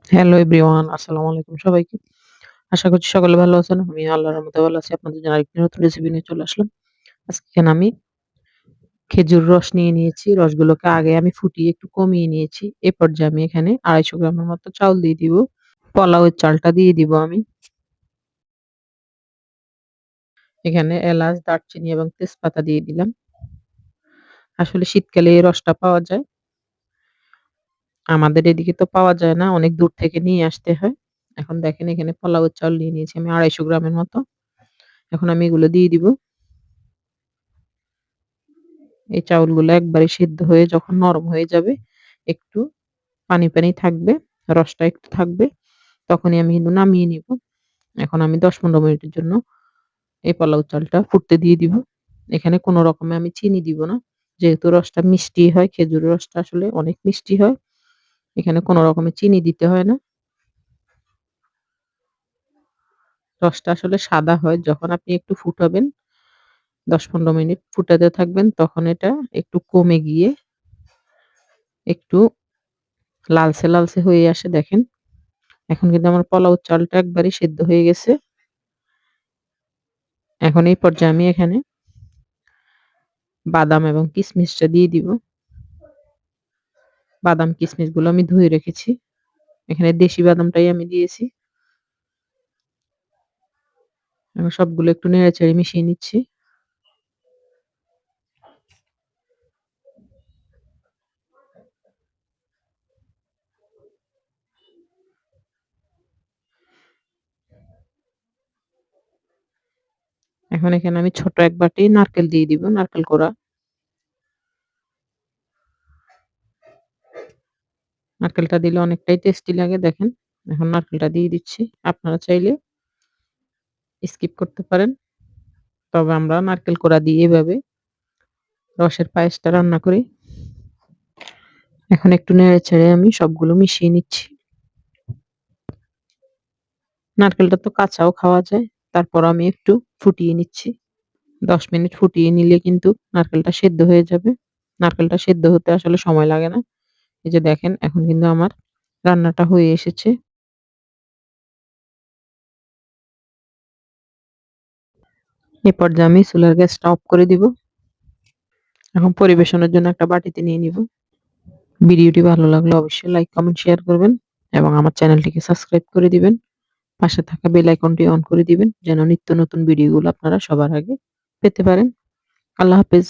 Hello everyone, আসসালামু আলাইকুম সবাইকে। আশা করছি সকলে ভালো আছেন। আমি আল্লাহর রহমতে ভালো আছি। আপনাদের জন্য আরেকটি নতুন রেসিপি নিয়ে চলে আসলাম। আজকে এখানে আমি খেজুর রস নিয়ে নিয়েছি। রসগুলোকে আগে আমি ফুটিয়ে একটু কমিয়ে নিয়েছি। এ পর্যায়ে আমি এখানে ২৫০ গ্রামের মতো চাউল দিয়ে দিব। পোলাওয়ের চালটা দিয়ে দিব আমি। এখানে এলাচ, দারচিনি এবং তেজপাতা দিয়ে দিলাম। আসলে শীতকালে এই রসটা পাওয়া যায়। আমাদের এদিকে তো পাওয়া যায় না। অনেক দূর থেকে নিয়ে আসতে হয়। এখন দেখেন এখানে পোলাওয়ের চাল নিয়ে নিয়েছি আমি ২৫০ গ্রামের মতো। এখন আমি এগুলো দিয়ে দিব। এই চাউলগুলো একবারে সিদ্ধ হয়ে যখন নরম হয়ে যাবে, একটু পানি, পানি থাকবে, রসটা একটু থাকবে, তখনই আমি কিন্তু নামিয়ে নিব। এখন আমি ১০-১৫ মিনিটের জন্য এই পোলাও চালটা ফুটতে দিয়ে দিব। এখানে কোন রকমে আমি চিনি দিব না। যেহেতু রসটা মিষ্টি হয়, খেজুরের রসটা আসলে অনেক মিষ্টি হয়। এখানে কোন রকমের চিনি দিতে হয় না। রসটা আসলে সাদা হয় যখন আপনি একটু ফুটাবেন, ১০-১৫ মিনিট ফুটাতে থাকবেন, তখন এটা একটু কমে গিয়ে একটু লালচে, লালচে হয়ে আসে দেখেন। এখন কিন্তু আমার পোলাও চালটা একবারে সেদ্ধ হয়ে গেছে। এখন এই পর্যায়ে আমি এখানে বাদাম এবং কিশমিশটা দিয়ে দিব। বাদাম কিশমিশগুলো আমি ধুয়ে রেখেছি। এখানে দেশি বাদামটাই আমি দিয়েছি। এখন সবগুলো একটু নেড়েচেড়ে মিশিয়ে নিচ্ছি। এখন এখানে আমি ছোট এক বাটি নারকেল দিয়ে দিব, নারকেল কোড়া। নারকেলটা দিলে অনেকটাই টেস্টি লাগে দেখেন। এখন নারকেলটা দিয়ে দিচ্ছি। আপনারা চাইলে স্কিপ করতে পারেন। তবে আমরা নারকেল কোড়া দিয়ে এভাবে রসের পায়েসটা রান্না করি। এখন একটু নেড়েচেড়ে আমি সবগুলো মিশিয়ে নিচ্ছি। নারকেলটা তো কাঁচাও খাওয়া যায়। তারপর আমি একটু ফুটিয়ে নিচ্ছি। ১০ মিনিট ফুটিয়ে নিলে কিন্তু নারকেলটা সেদ্ধ হয়ে যাবে। নারকেলটা সেদ্ধ হতে আসলে সময় লাগে না। এই যে দেখেন এখন কিন্তু আমার রান্নাটা হয়ে এসেছে। এ পর্যায়ে আমি চুলার গ্যাসটা অফ করে দিব। এখন পরিবেশনের জন্য একটা বাটিতে নিয়ে নিব। ভিডিওটি ভালো লাগলে অবশ্যই লাইক, কমেন্ট, শেয়ার করবেন এবং আমার চ্যানেলটিকে সাবস্ক্রাইব করে দিবেন। পাশে থাকা বেল আইকনটি অন করে দিবেন যেন নিত্য নতুন ভিডিওগুলো আপনারা সবার আগে পেতে পারেন। আল্লাহ হাফেজ।